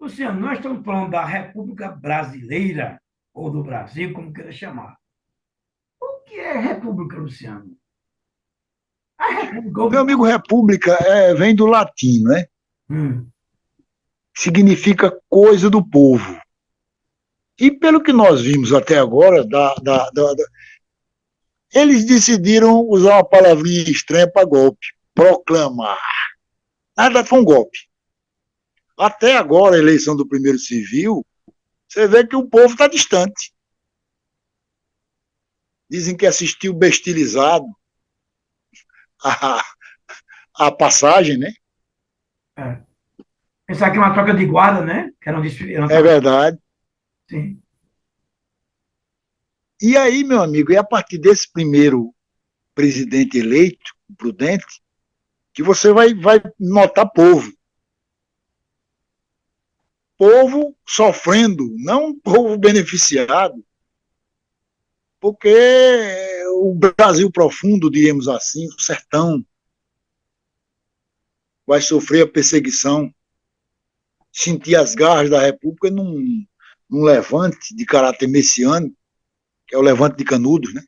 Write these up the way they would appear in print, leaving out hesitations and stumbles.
Luciano, nós estamos falando da República Brasileira, ou do Brasil, como queira chamar. O que é República, Luciano? A Meu República. amigo, república vem do latim, né? Hum, Significa coisa do povo. E pelo que nós vimos até agora, eles decidiram usar uma palavrinha estranha para golpe. Proclamar. Nada foi um golpe. Até agora, a eleição do primeiro civil, você vê que o povo está distante. Dizem que assistiu bestilizado a, a passagem, né? é. Pensar que é uma troca de guarda, né? Que era um desfile, era uma É troca. verdade. Sim. E aí, meu amigo, é a partir desse primeiro presidente eleito, prudente, que você vai notar povo. Povo sofrendo, não povo beneficiado, porque o Brasil profundo, diríamos assim, o sertão, vai sofrer a perseguição, sentir as garras da República num levante de caráter messiânico, que é o levante de Canudos, né?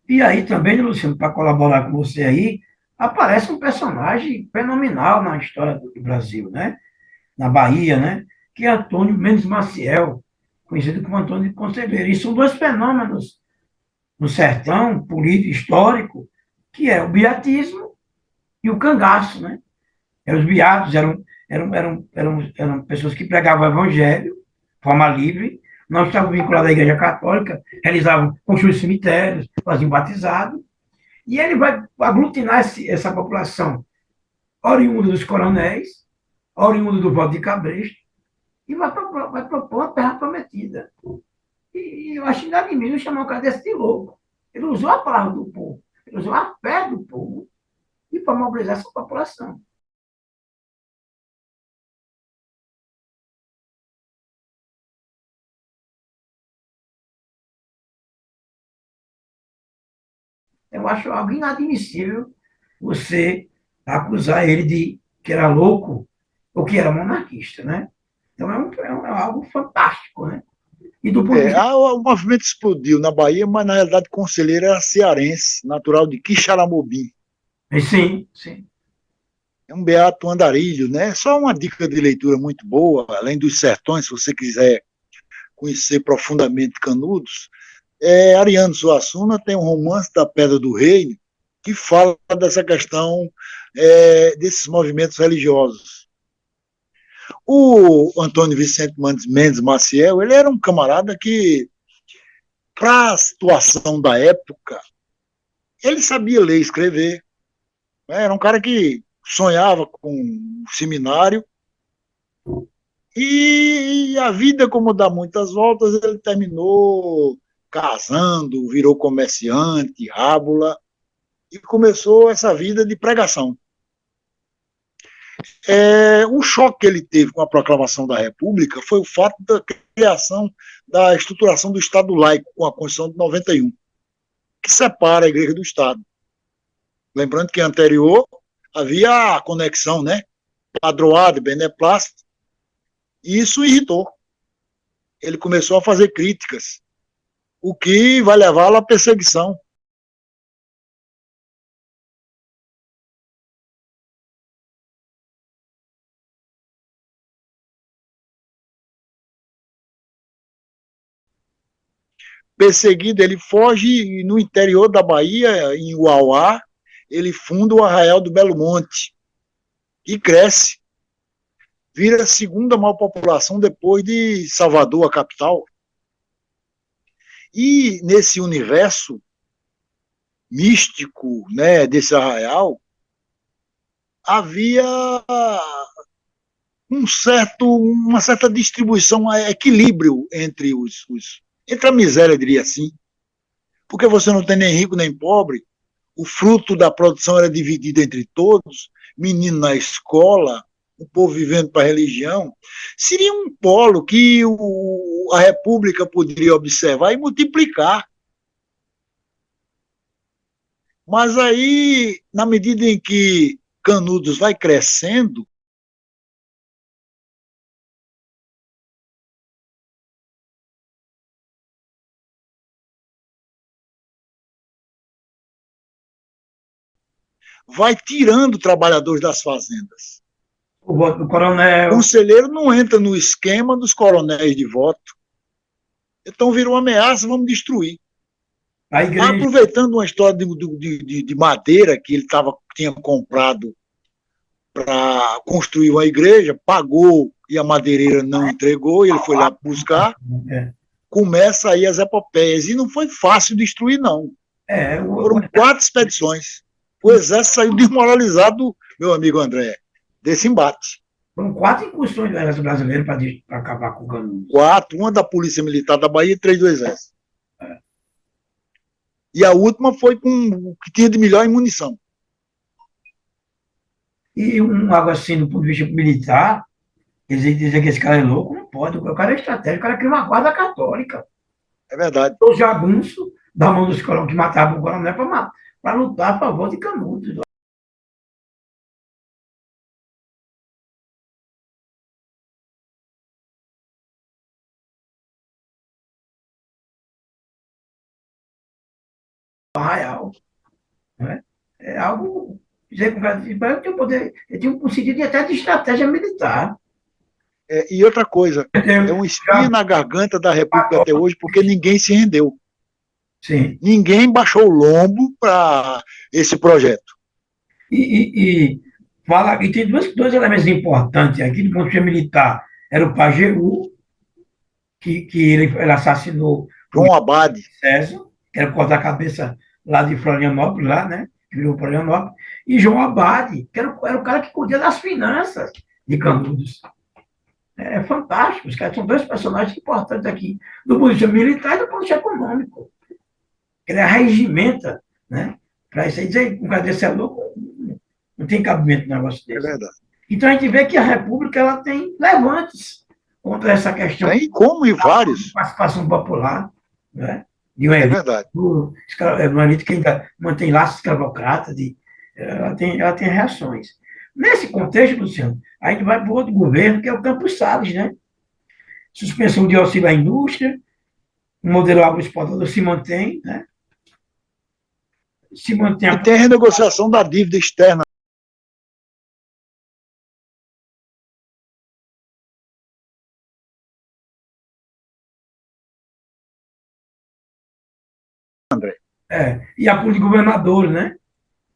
E aí também, Luciano, para colaborar com você aí, aparece um personagem fenomenal na história do Brasil, né? Na Bahia, né? Que é Antônio Mendes Maciel, conhecido como Antônio de Conselheiro. E são dois fenômenos no sertão político histórico, que é o beatismo e o cangaço, né? Os beatos eram pessoas que pregavam o evangelho de forma livre, não estavam vinculados à Igreja Católica, realizavam, construíam cemitérios, faziam batizado, e ele vai aglutinar essa população oriunda dos coronéis, oriunda do voto de Cabresto, e vai propor a terra prometida. E eu acho inadmissível chamar um cara desse de louco. Ele usou a palavra do povo, ele usou a fé do povo e para mobilizar essa população. Eu acho algo inadmissível você acusar ele de que era louco ou que era monarquista, né? Então é algo fantástico, né? E do ponto de vista. O movimento explodiu na Bahia, mas na realidade o conselheiro era cearense, natural de Quixaramobim. Sim, sim. É um beato andarilho, né? Só uma dica de leitura muito boa, além dos sertões, se você quiser conhecer profundamente Canudos, Ariano Suassuna tem um romance da Pedra do Reino que fala dessa questão desses movimentos religiosos. O Antônio Vicente Mendes Maciel, ele era um camarada que, para a situação da época, ele sabia ler e escrever. Né? Era um cara que sonhava com um seminário e a vida, como dá muitas voltas, ele terminou casando, virou comerciante, rábula, e começou essa vida de pregação. O choque que ele teve com a proclamação da República foi o fato da criação, da estruturação do Estado laico com a Constituição de 91, que separa a Igreja do Estado. Lembrando que anterior havia a conexão, né? Padroado e beneplácito, e isso irritou. Ele começou a fazer críticas, o que vai levá-lo à perseguição. Perseguido, ele foge no interior da Bahia, em Uauá, ele funda o Arraial do Belo Monte e cresce. Vira a segunda maior população depois de Salvador, a capital. E nesse universo místico, né, desse arraial, havia uma certa distribuição, equilíbrio entre a miséria, diria assim, porque você não tem nem rico nem pobre, o fruto da produção era dividido entre todos, menino na escola, o povo vivendo para a religião, seria um polo que a República poderia observar e multiplicar. Mas aí, na medida em que Canudos vai crescendo, vai tirando trabalhadores das fazendas. O voto do O coronel, conselheiro não entra no esquema dos coronéis de voto. Então virou uma ameaça, vamos destruir. a igreja. Aproveitando uma história de madeira que ele tinha comprado para construir uma igreja, pagou e a madeireira não entregou, e ele foi lá buscar, É, começa aí as epopeias. E não foi fácil destruir, não. é, Foram 4 expedições. O exército saiu desmoralizado, meu amigo André, desse embate. foram 4 incursões do exército brasileiro para acabar com o Canudos. 4, uma da Polícia Militar da Bahia e 3 do Exército. E a última foi com o que tinha de melhor em munição. E algo assim, do ponto de vista militar, eles dizem que esse cara é louco, não pode. O cara é estratégico, o cara cria uma guarda católica. É verdade. Os jagunços da mão dos coronéis que matavam o coronel para lutar a favor de Canudos. Arraial. Né? É algo. Dizer que o cara tinha poder, ele tinha um sentido até de estratégia militar. E outra coisa, é um espinho na garganta da República até hoje, porque ninguém se rendeu. Sim. Ninguém baixou o lombo para esse projeto. E tem dois elementos importantes aqui do ponto de vista militar. Era o Pajeú, que ele assassinou o João Abade. César, que era cortar a cabeça lá de Florianópolis, lá, né? Que virou Florianópolis. E João Abade, que era o cara que cuida das finanças de Canudos. É fantástico. Os caras são dois personagens importantes aqui, do ponto de vista militar e do ponto de vista econômico. Ele arregimenta, né? Para isso aí dizer que um cara desse é louco, não tem cabimento no negócio É desse. verdade. Então a gente vê que a República ela tem levantes contra essa questão Tem como e vários. de participação popular, né? De uma É elite, verdade. uma elite que ainda mantém laços escravocratas, ela tem reações. Nesse contexto, Luciano, a gente vai para o outro governo, que é o Campos Salles, né? Suspensão de auxílio à indústria, o modelo agroexportador se mantém, né? Se mantém E tem a renegociação da dívida externa. André. e a política de governador, né?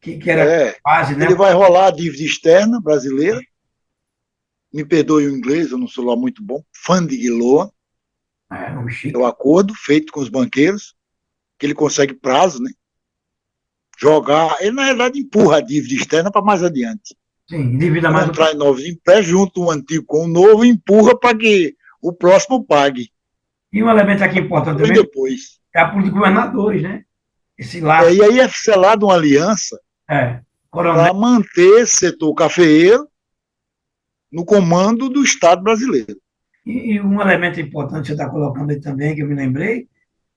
Que era quase, né? Ele vai rolar a dívida externa brasileira. Me perdoe o inglês, eu não sou lá muito bom. Funding loan. É o acordo feito com os banqueiros, que ele consegue prazo, né? Jogar. Ele, na verdade, empurra a dívida externa para mais adiante. Sim, dívida mais. Contrai novos empréstimos, junto o antigo com o novo, empurra para que o próximo pague. E um elemento aqui importante também depois. É a política de governadores, né? Esse laço. E aí é selado uma aliança para manter esse setor cafeeiro no comando do Estado brasileiro. E um elemento importante que você está colocando aí também, que eu me lembrei,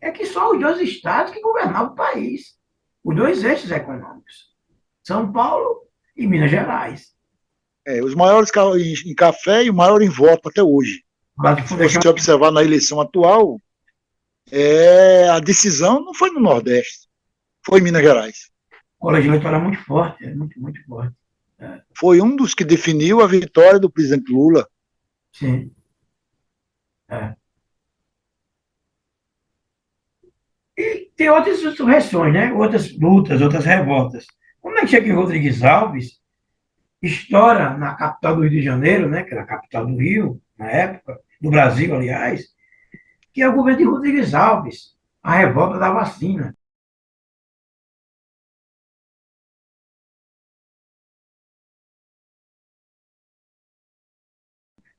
é que só os dois estados que governavam o país. Os dois eixos econômicos. São Paulo e Minas Gerais. Os maiores em café e o maior em voto até hoje. Se você observar na eleição atual, a decisão não foi no Nordeste, foi em Minas Gerais. O colégio eleitoral é muito forte, muito forte. Foi um dos que definiu a vitória do presidente Lula. Sim. E tem outras insurreições, né? Outras lutas, outras revoltas. Como é que chega em Rodrigues Alves, estoura na capital do Rio de Janeiro, né, que era a capital do Rio, na época, do Brasil, aliás, que é o governo de Rodrigues Alves, a revolta da vacina.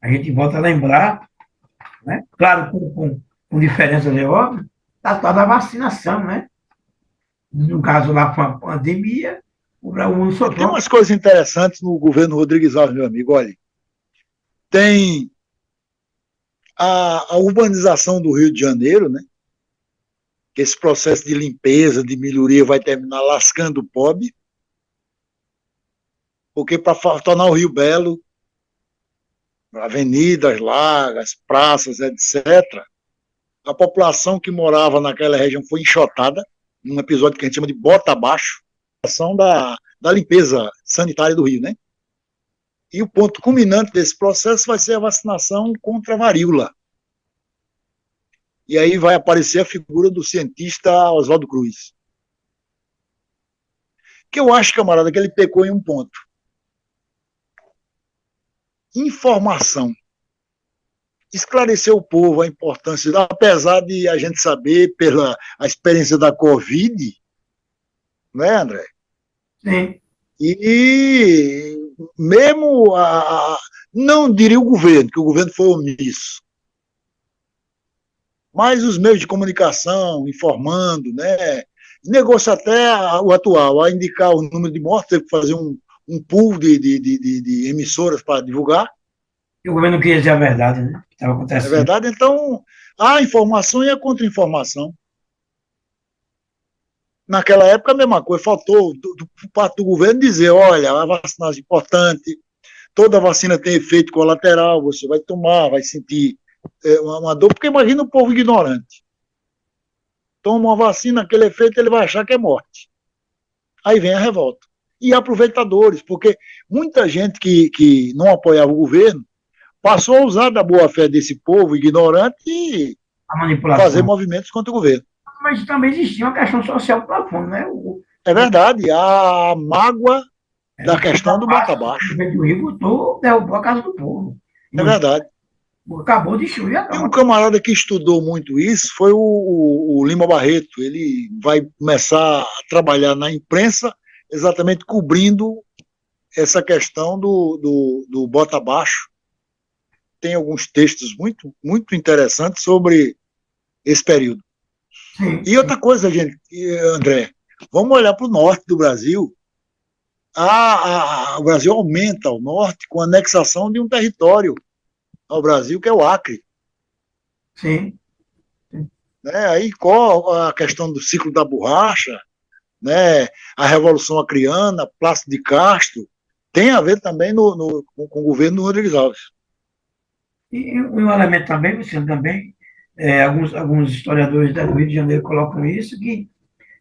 A gente volta a lembrar, né, claro, com diferenças, é óbvio, da tal da vacinação, né? No caso lá foi a pandemia, o mundo Tem sofreu. umas coisas interessantes no governo Rodrigues Alves, meu amigo. Olha, tem a urbanização do Rio de Janeiro, né? Que esse processo de limpeza, de melhoria vai terminar lascando o pobre, porque para tornar o Rio belo, avenidas largas, praças, etc., a população que morava naquela região foi enxotada, num episódio que a gente chama de bota abaixo, a ação da limpeza sanitária do Rio, né? E o ponto culminante desse processo vai ser a vacinação contra a varíola. E aí vai aparecer a figura do cientista Oswaldo Cruz. Que eu acho, camarada, que ele pecou em um ponto. Informação. Esclarecer o povo a importância, apesar de a gente saber pela a experiência da Covid, né, André? Sim. E mesmo não diria o governo, que o governo foi omisso, mas os meios de comunicação informando, né? Negócio até o atual, a indicar o número de mortes, teve que fazer um pool de emissoras para divulgar, E o governo não queria dizer a verdade, né? Que estava é acontecendo. verdade? Então, há informação e a contra-informação. Naquela época, a mesma coisa, faltou por parte do governo dizer: olha, a vacinação é importante, toda vacina tem efeito colateral, você vai tomar, vai sentir uma dor, porque imagina o povo ignorante. Toma uma vacina, aquele efeito, ele vai achar que é morte. Aí vem a revolta. E aproveitadores, porque muita gente que não apoiava o governo passou a usar da boa-fé desse povo ignorante e A fazer manipulação. movimentos contra o governo. Mas também existia uma questão social para fundo, né? É verdade, a mágoa O da povo questão do bota abaixo, o abaixo. governo do Rio botou, derrubou a casa do povo. E É não, verdade. acabou de destruir a Tem um casa. camarada que estudou muito isso, foi o Lima Barreto. Ele vai começar a trabalhar na imprensa, exatamente cobrindo essa questão do bota abaixo. Tem alguns textos muito, muito interessantes sobre esse período. Sim, E sim. outra coisa, gente, André, vamos olhar para o norte do Brasil. O Brasil aumenta ao norte com a anexação de um território ao Brasil, que é o Acre. Sim. Né? Aí qual a questão do ciclo da borracha, né? A Revolução Acreana, Plácido de Castro, tem a ver também com o governo do Rodrigues Alves. E um elemento também, Luciano, também, alguns historiadores do Rio de Janeiro colocam isso, que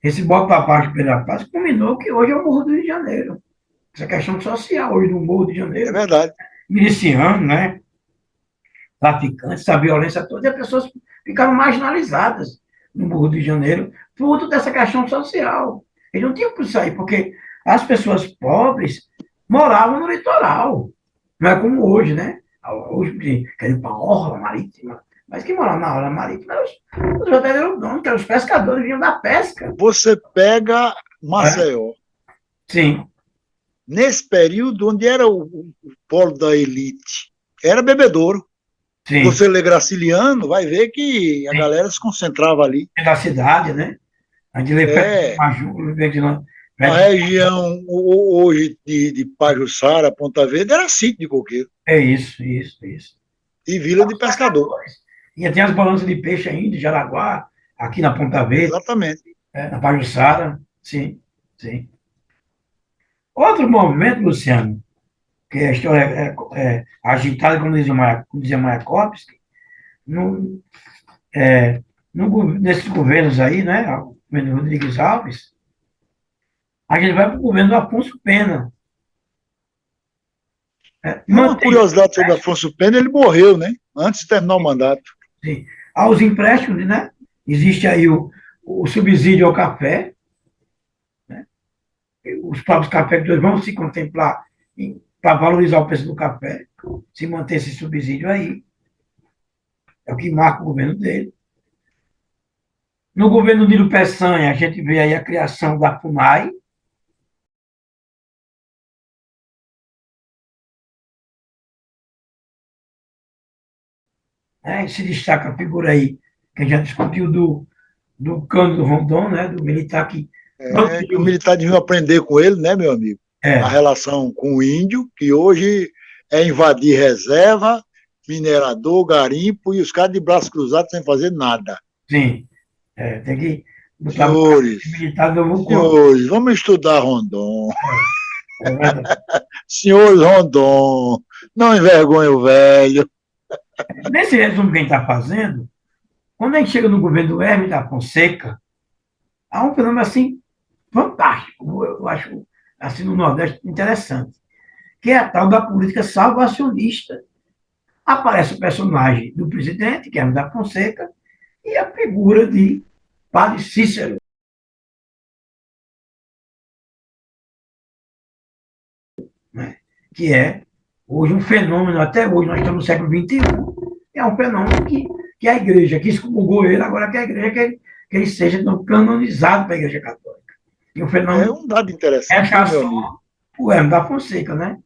esse bota abaixo pela paz culminou que hoje é o Morro do Rio de Janeiro. Essa questão social hoje do Morro de É Janeiro, verdade. miliciano, né? Traficantes, essa violência toda, e as pessoas ficaram marginalizadas no Morro de Janeiro, fruto dessa questão social. Eles não tinham por sair, porque as pessoas pobres moravam no litoral. Não é como hoje, né? Hoje querem ir para a orla marítima. Mas quem morava na orla marítima eram os verdadeiros donos, que eram os pescadores, vinham da pesca. Você pega É? Maceió, Sim, nesse período onde era o polo da elite, era bebedouro. sim, Você lê Graciliano, vai ver que a sim. galera se concentrava ali. Da cidade, né? A de lê perto de É, Maju, a perto região hoje de Pajuçara, Ponta Verde, era sítio de coqueiro é isso, isso, isso. e vila de pescador. E tem as balanças de peixe ainda, de Jaraguá, aqui na Ponta Verde, Exatamente. na Pajuçara, sim, sim. Outro movimento, Luciano, que a história agitada, como dizia Mayakovsky, no, nesses governos aí, né, o governo Rodrigues Alves, a gente vai para o governo do Afonso Pena. E uma Mantém curiosidade sobre Afonso Pena, ele morreu, né? Antes de terminar o mandato. sim, aos empréstimos, né? Existe aí o subsídio ao café, os próprios cafeicultores vão se contemplar para valorizar o preço do café, se manter esse subsídio aí. É o que marca o governo dele. No governo Nilo Peçanha, a gente vê aí a criação da FUNAI, né? Se destaca a figura aí, que a gente já discutiu do Cândido Rondon, né? Do militar que Que o militar devia aprender com ele, né, meu amigo? A é, relação com o índio, que hoje é invadir reserva, minerador, garimpo e os caras de braço cruzado sem fazer nada. sim, tem que botar Senhores, militar do novo corpo. senhores, vamos estudar Rondon. É verdade. Senhores Rondon, não envergonhe o velho. Nesse resumo que a gente está fazendo, quando a gente chega no governo do Hermes da Fonseca, há um fenômeno assim fantástico, eu acho assim no Nordeste interessante, que é a tal da política salvacionista. Aparece o personagem do presidente, que é Hermes da Fonseca, e a figura de Padre Cícero, né? Que é hoje um fenômeno, até hoje, nós estamos no século XXI, é um fenômeno que a igreja, que excomungou ele, agora que a igreja que ele seja então, canonizado para a igreja católica. E o É fenômeno um dado é interessante, viu, meu amigo? só o Hermes da Fonseca, né?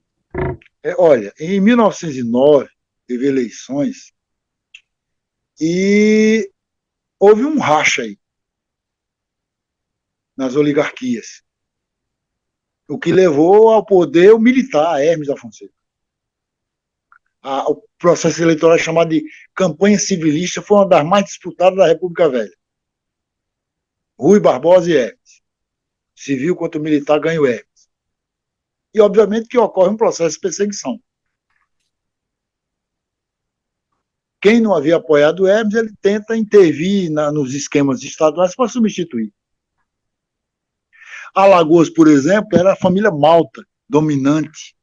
Olha, em 1909 teve eleições e houve um racha aí nas oligarquias, o que levou ao poder o militar Hermes da Fonseca. O processo eleitoral chamado de campanha civilista foi uma das mais disputadas da República Velha. Rui Barbosa e Hermes. Civil contra o militar ganha o Hermes. E, obviamente, que ocorre um processo de perseguição. Quem não havia apoiado o Hermes, ele tenta intervir nos esquemas estaduais para substituir. Alagoas, por exemplo, era a família Malta, dominante,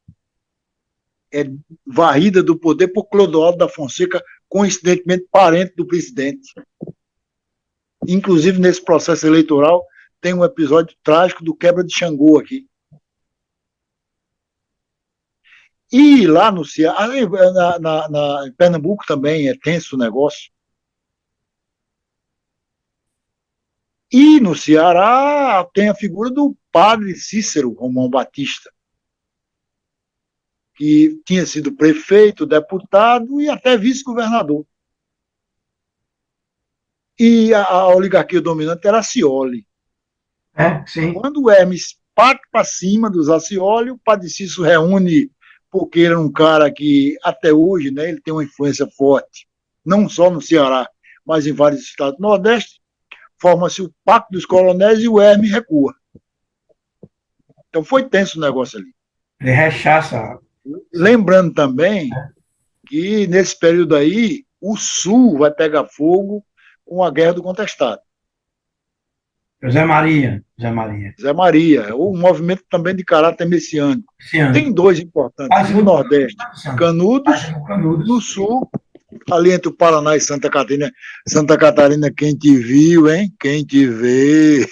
varrida do poder por Clodoaldo da Fonseca, coincidentemente parente do presidente. Inclusive, nesse processo eleitoral, tem um episódio trágico do quebra de Xangô aqui. E lá no Ceará, em Pernambuco também é tenso o negócio. E no Ceará tem a figura do padre Cícero Romão Batista, que tinha sido prefeito, deputado e até vice-governador. E a oligarquia dominante era a Scioli. Sim. Quando o Hermes parte para cima dos Scioli, o padre Cícero reúne, porque ele é um cara que até hoje, né, ele tem uma influência forte, não só no Ceará, mas em vários estados do Nordeste, forma-se o Pacto dos Coronéis e o Hermes recua. Então foi tenso o negócio ali. Ele rechaça. Lembrando também que nesse período aí, o Sul vai pegar fogo com a Guerra do Contestado. José Maria. José Maria. Zé Maria, um movimento também de caráter messiânico. Tem dois importantes, no Nordeste, Canudos, no Sul, ali entre o Paraná e Santa Catarina. Santa Catarina, quem te viu, hein? Quem te vê.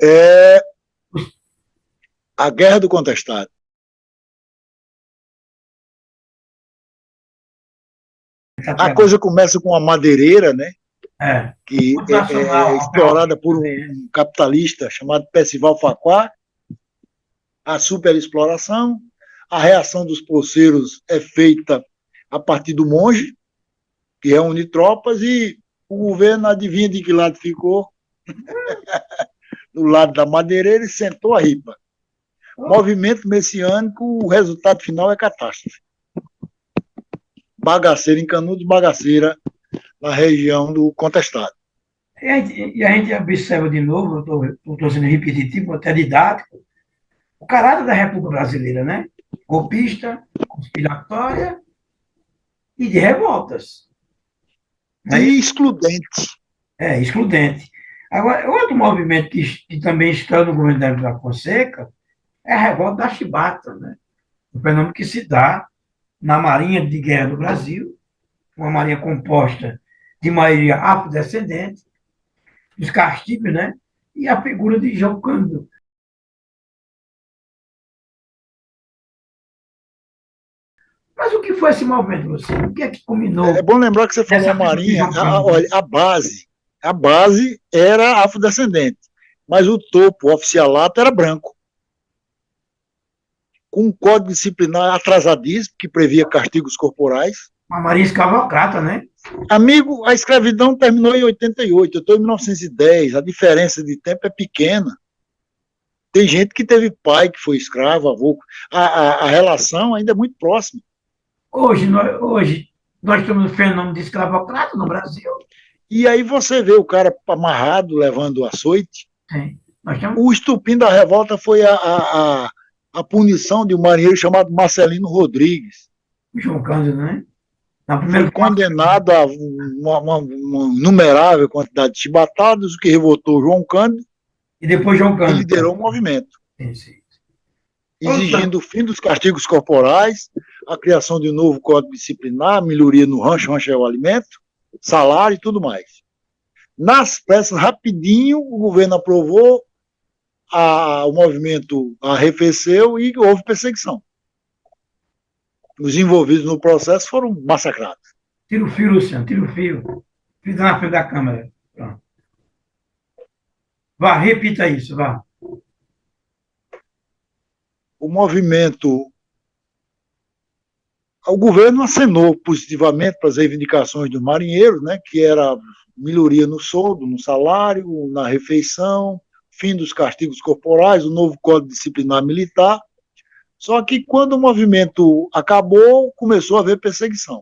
É a Guerra do Contestado. A coisa começa com uma madeireira, né? Que é explorada por um capitalista chamado Percival Facquá, a superexploração, a reação dos poceiros é feita a partir do monge, que reúne tropas, e o governo, adivinha de que lado ficou? Do lado da madeireira, e sentou a ripa. Movimento messiânico, o resultado final é catástrofe. Bagaceira em Canudos, bagaceira na região do Contestado. E a gente observa de novo, estou sendo repetitivo, até didático, o caráter da República Brasileira, né? Golpista, conspiratória e de revoltas. Né? E excludente. Excludente. Agora, outro movimento que também está no governo da Fonseca é a revolta da Chibata, né? Um fenômeno que se dá na Marinha de Guerra do Brasil, uma marinha composta de maioria afrodescendente, os castigos, né? e a figura de João Cândido. Mas o que foi esse movimento, você? O que é que combinou É bom lembrar que você falou nessa a figura de Marinha, João Cândido? olha, a base era afrodescendente, mas o topo, o oficialato, era branco, com um código disciplinar atrasadíssimo, que previa castigos corporais. Uma Maria escravocrata, né? Amigo, a escravidão terminou em 88, eu estou em 1910, a diferença de tempo é pequena. Tem gente que teve pai que foi escravo, avô. A relação ainda é muito próxima. Hoje nós temos o fenômeno de escravocrata no Brasil. E aí você vê o cara amarrado, levando açoite. Tem. Nós temos O estupim da revolta foi a punição de um marinheiro chamado Marcelino Rodrigues. o João Cândido, né? Na Foi primeira condenado a uma inumerável quantidade de chibatadas, o que revoltou João Cândido e depois João e Cândido. liderou o movimento, Sim, sim. exigindo o fim dos castigos corporais, a criação de um novo código disciplinar, melhoria no rancho é o alimento, salário e tudo mais. Nas pressas, rapidinho, o governo aprovou, o movimento arrefeceu e houve perseguição. Os envolvidos no processo foram massacrados. Tira o fio, Luciano, tira o fio. Fica na frente da câmera. Pronto. Vá, repita isso, vá. O movimento. O governo acenou positivamente para as reivindicações dos marinheiros, né, que era melhoria no soldo, no salário, na refeição, fim dos castigos corporais, o novo Código Disciplinar Militar. Só que quando o movimento acabou, começou a haver perseguição.